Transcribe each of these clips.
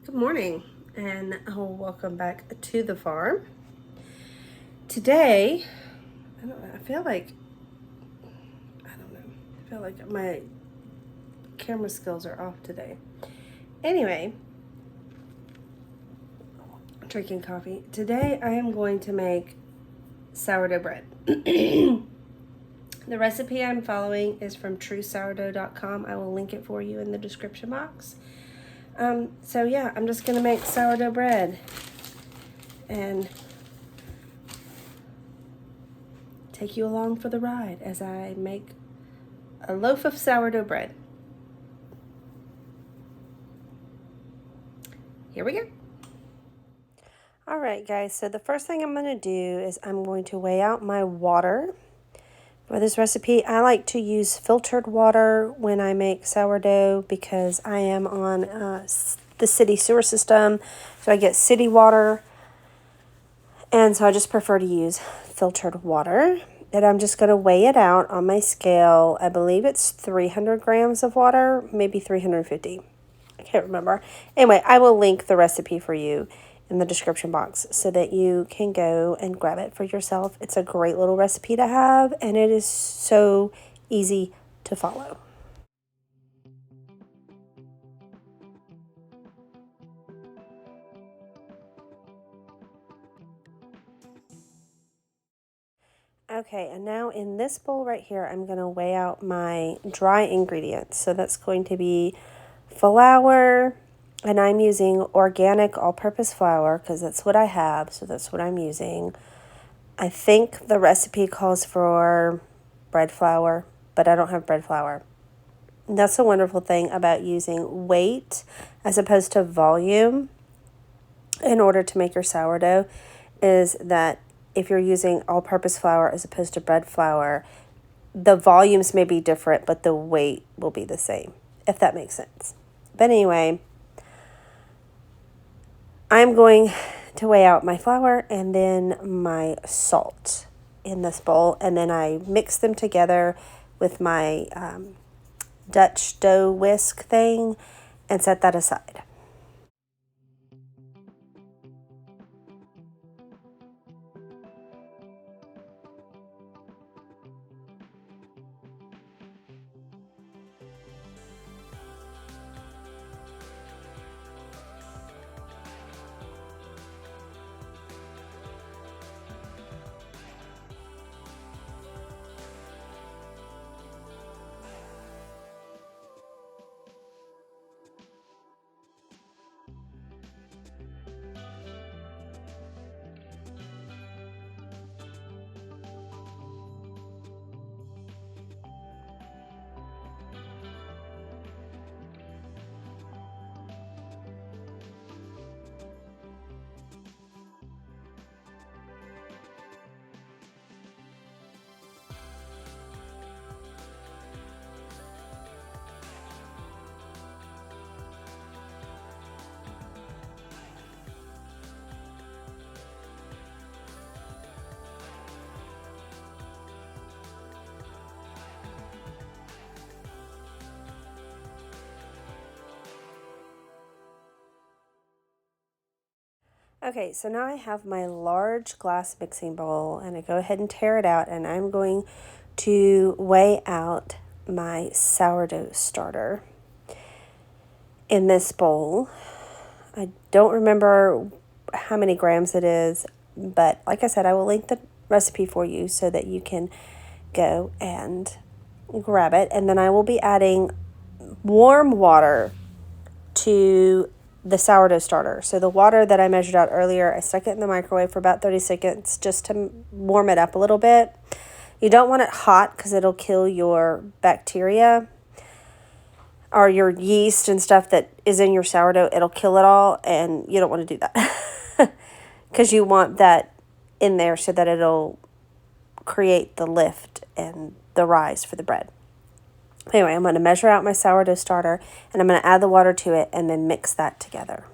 Good morning and welcome back to the farm. Today, I feel like my camera skills are off today. Anyway, drinking coffee. Today I am going to make sourdough bread. The recipe I'm following is from truesourdough.com. I will link it for you in the description box. So yeah, I'm just gonna make sourdough bread and take you along for the ride as I make a loaf of sourdough bread. Here we go. All right, guys, so the first thing I'm going to do is I'm going to weigh out my water. For this recipe, I like to use filtered water when I make sourdough because I am on the city sewer system, so I get city water, and so I just prefer to use filtered water. And I'm just going to weigh it out on my scale. I believe it's 300 grams of water, maybe 350. I can't remember. Anyway, I will link the recipe for you in the description box so that you can go and grab it for yourself. It's a great little recipe to have, and it is so easy to follow. Okay, and now in this bowl right here, I'm going to weigh out my dry ingredients. So that's going to be flour, and I'm using organic all-purpose flour because that's what I have, so that's what I'm using. I think the recipe calls for bread flour, but I don't have bread flour. And that's the wonderful thing about using weight as opposed to volume in order to make your sourdough is that if you're using all-purpose flour as opposed to bread flour, the volumes may be different, but the weight will be the same, if that makes sense. But anyway, I'm going to weigh out my flour and then my salt in this bowl, and then I mix them together with my Dutch dough whisk thing and set that aside. Okay, so now I have my large glass mixing bowl, and I go ahead and tear it out, and I'm going to weigh out my sourdough starter in this bowl. I don't remember how many grams it is, but like I said, I will link the recipe for you so that you can go and grab it. And then I will be adding warm water to the sourdough starter. So the water that I measured out earlier, I stuck it in the microwave for about 30 seconds just to warm it up a little bit. You don't want it hot because it'll kill your bacteria or your yeast and stuff that is in your sourdough. It'll kill it all, and you don't want to do that because you want that in there so that it'll create the lift and the rise for the bread. Anyway, I'm going to measure out my sourdough starter, and I'm going to add the water to it and then mix that together.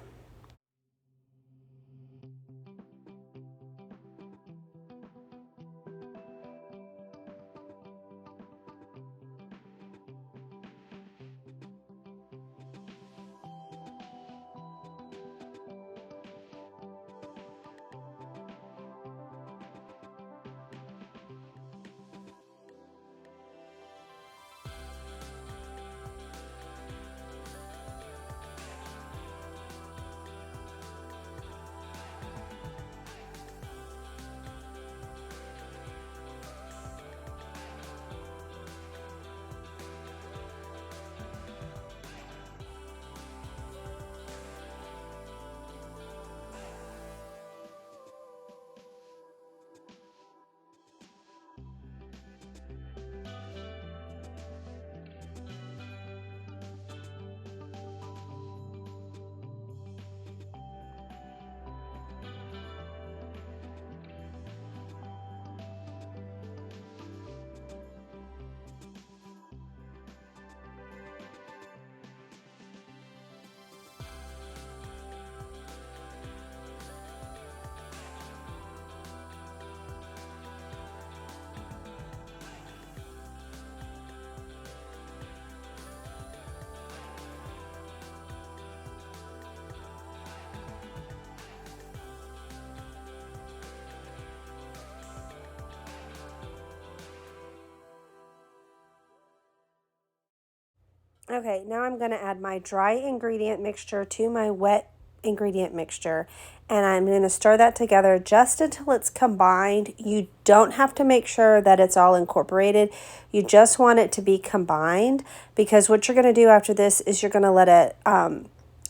Okay, now I'm going to add my dry ingredient mixture to my wet ingredient mixture, and I'm going to stir that together just until it's combined. You don't have to make sure that it's all incorporated. You just want it to be combined, because what you're going to do after this is you're going to let it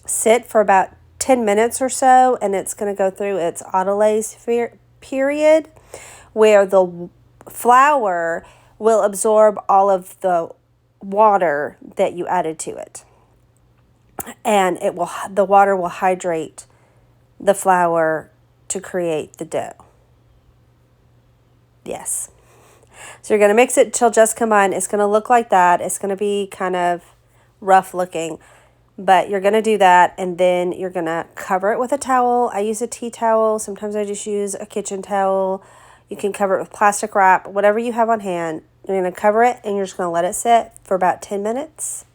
sit for about 10 minutes or so, and it's going to go through its autolyse period where the flour will absorb all of the water that you added to it, and the water will hydrate the flour to create the dough. Yes. So you're going to mix it till just combined. It's going to look like that. It's going to be kind of rough looking, but you're going to do that, and then you're going to cover it with a towel. I use a tea towel. Sometimes I just use a kitchen towel. You can cover it with plastic wrap, whatever you have on hand. You're going to cover it, and you're just going to let it sit for about 10 minutes.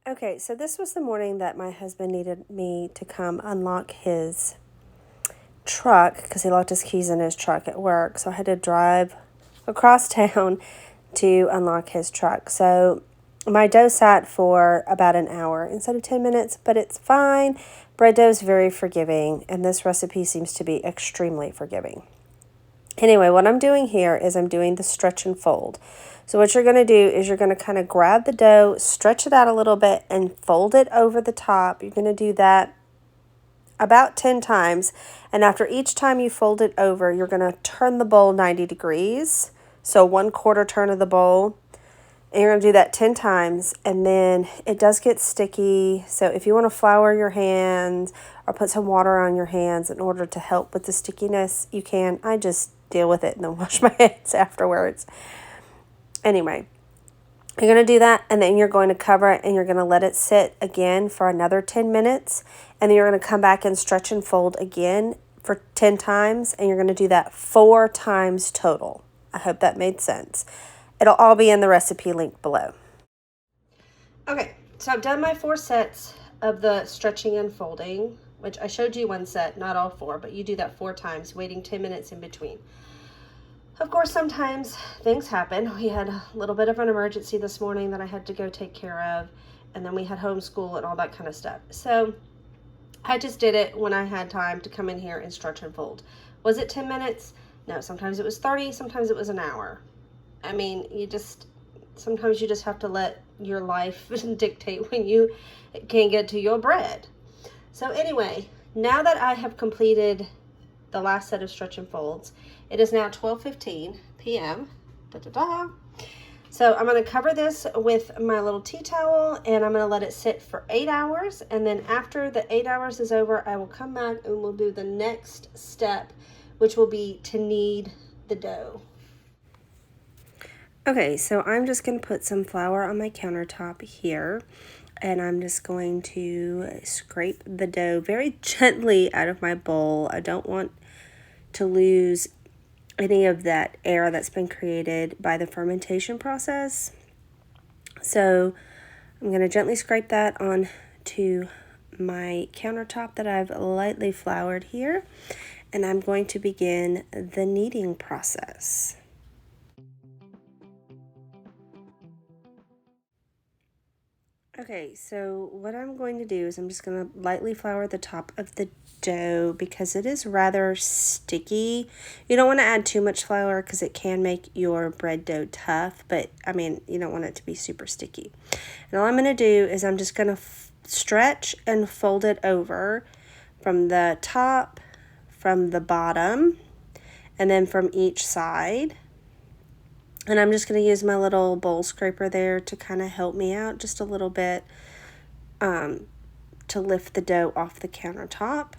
Okay, so this was the morning that my husband needed me to come unlock his truck because he locked his keys in his truck at work. So I had to drive across town to unlock his truck. So my dough sat for about an hour instead of 10 minutes, but it's fine. Bread dough is very forgiving, and this recipe seems to be extremely forgiving. Anyway, what I'm doing here is I'm doing the stretch and fold. So what you're going to do is you're going to kind of grab the dough, stretch it out a little bit, and fold it over the top. You're going to do that about 10 times. And after each time you fold it over, you're going to turn the bowl 90 degrees. So 1/4 turn of the bowl. And you're going to do that 10 times. And then it does get sticky. So if you want to flour your hands or put some water on your hands in order to help with the stickiness, you can. I just deal with it and then wash my hands afterwards. Anyway, you're going to do that, and then you're going to cover it, and you're going to let it sit again for another 10 minutes, and then you're going to come back and stretch and fold again for 10 times, and you're going to do that 4 times total. I hope that made sense. It'll all be in the recipe link below. Okay, so I've done my 4 sets of the stretching and folding, which I showed you 1 set, not all 4, but you do that 4 times, waiting 10 minutes in between. Of course, sometimes things happen. We had a little bit of an emergency this morning that I had to go take care of, and then we had homeschool and all that kind of stuff. So I just did it when I had time to come in here and stretch and fold. Was it 10 minutes? No, sometimes it was 30, sometimes it was an hour. I mean, sometimes you just have to let your life dictate when you can get to your bread. So anyway, now that I have completed the last set of stretch and folds, it is now 12:15 p.m. So I'm going to cover this with my little tea towel, and I'm going to let it sit for 8 hours. And then after the 8 hours is over, I will come back and we'll do the next step, which will be to knead the dough. Okay, so I'm just going to put some flour on my countertop here, and I'm just going to scrape the dough very gently out of my bowl. I don't want to lose any of that air that's been created by the fermentation process. So I'm going to gently scrape that onto my countertop that I've lightly floured here, and I'm going to begin the kneading process. Okay, so what I'm going to do is I'm just going to lightly flour the top of the dough because it is rather sticky. You don't want to add too much flour because it can make your bread dough tough, but I mean, you don't want it to be super sticky. And all I'm going to do is I'm just going to stretch and fold it over from the top, from the bottom, and then from each side. And I'm just going to use my little bowl scraper there to kind of help me out just a little bit to lift the dough off the countertop.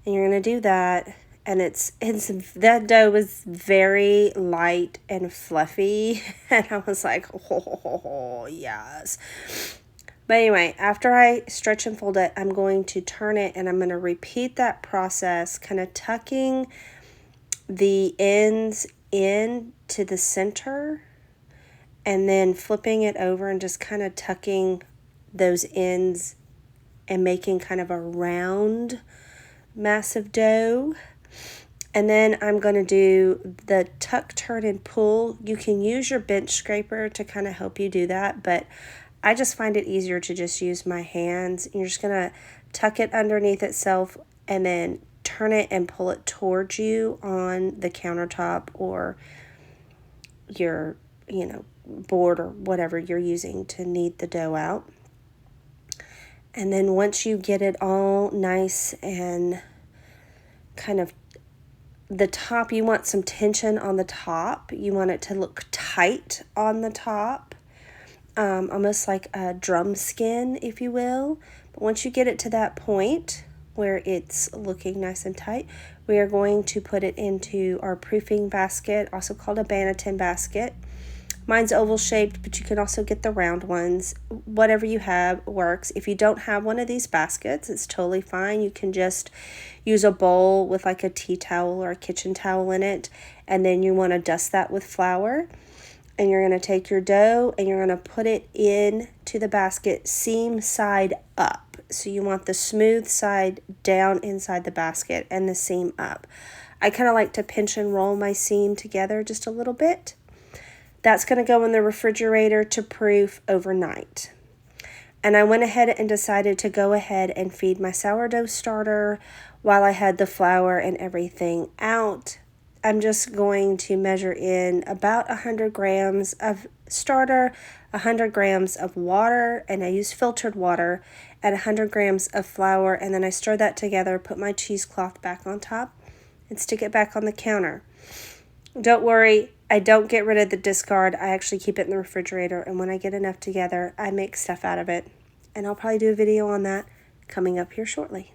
And you're going to do that. And it's that dough was very light and fluffy. And I was like, oh, yes. But anyway, after I stretch and fold it, I'm going to turn it and I'm going to repeat that process, kind of tucking the ends in to the center and then flipping it over and just kind of tucking those ends and making kind of a round mass of dough. And then I'm going to do the tuck, turn, and pull. You can use your bench scraper to kind of help you do that, but I just find it easier to just use my hands. You're just going to tuck it underneath itself and then turn it and pull it towards you on the countertop or your, board or whatever you're using to knead the dough out. And then once you get it all nice and kind of the top, you want some tension on the top. You want it to look tight on the top, almost like a drum skin, if you will. But once you get it to that point where it's looking nice and tight, we are going to put it into our proofing basket, also called a banneton basket. Mine's oval shaped, but you can also get the round ones. Whatever you have works. If you don't have one of these baskets, it's totally fine. You can just use a bowl with like a tea towel or a kitchen towel in it, and then you want to dust that with flour. And you're going to take your dough and you're going to put it into the basket seam side up. So you want the smooth side down inside the basket and the seam up. I kind of like to pinch and roll my seam together just a little bit. That's going to go in the refrigerator to proof overnight. And I went ahead and decided to go ahead and feed my sourdough starter while I had the flour and everything out. I'm just going to measure in about 100 grams of starter, 100 grams of water, and I use filtered water, and 100 grams of flour, and then I stir that together, put my cheesecloth back on top, and stick it back on the counter. Don't worry, I don't get rid of the discard. I actually keep it in the refrigerator, and when I get enough together, I make stuff out of it. And I'll probably do a video on that coming up here shortly.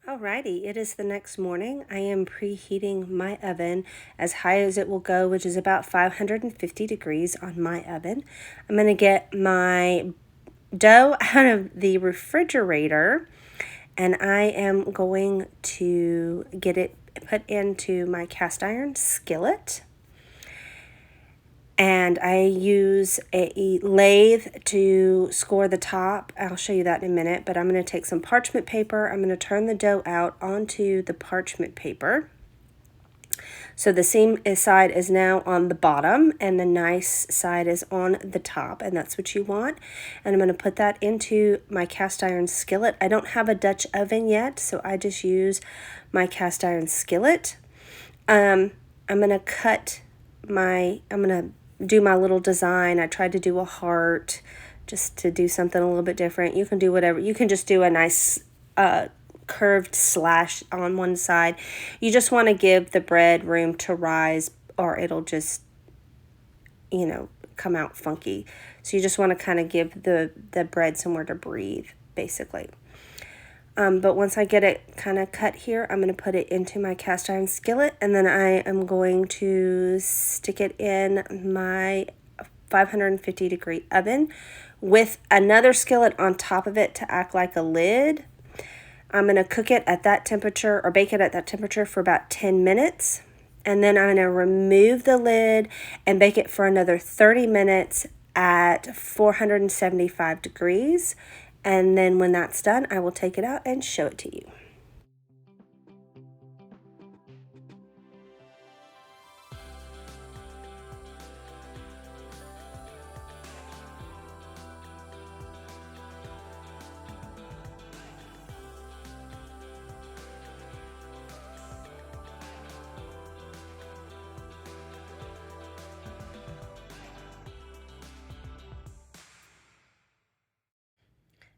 Alrighty, it is the next morning. I am preheating my oven as high as it will go, which is about 550 degrees on my oven. I'm going to get my dough out of the refrigerator and I am going to get it put into my cast iron skillet. And I use a lathe to score the top. I'll show you that in a minute, but I'm going to take some parchment paper. I'm going to turn the dough out onto the parchment paper. So the seam side is now on the bottom and the nice side is on the top, and that's what you want. And I'm going to put that into my cast iron skillet. I don't have a Dutch oven yet, so I just use my cast iron skillet. I'm going to do my little design. I tried to do a heart just to do something a little bit different. You can do whatever. You can just do a nice curved slash on one side. You just want to give the bread room to rise, or it'll just, you know, come out funky. So you just want to kind of give the bread somewhere to breathe, basically. But once I get it kind of cut here, I'm going to put it into my cast iron skillet, and then I am going to stick it in my 550-degree oven with another skillet on top of it to act like a lid. I'm going to cook it at that temperature, or bake it at that temperature, for about 10 minutes. And then I'm going to remove the lid and bake it for another 30 minutes at 475 degrees. And then when that's done, I will take it out and show it to you.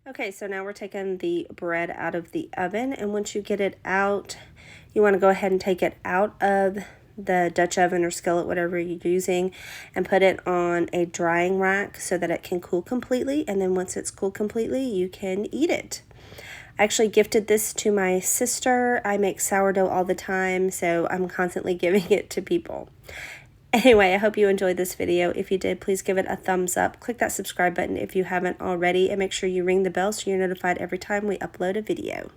Okay, so now we're taking the bread out of the oven, and once you get it out, you want to go ahead and take it out of the Dutch oven or skillet, whatever you're using, and put it on a drying rack so that it can cool completely, and then once it's cooled completely, you can eat it. I actually gifted this to my sister. I make sourdough all the time, so I'm constantly giving it to people. Anyway, I hope you enjoyed this video. If you did, please give it a thumbs up. Click that subscribe button if you haven't already, and make sure you ring the bell so you're notified every time we upload a video.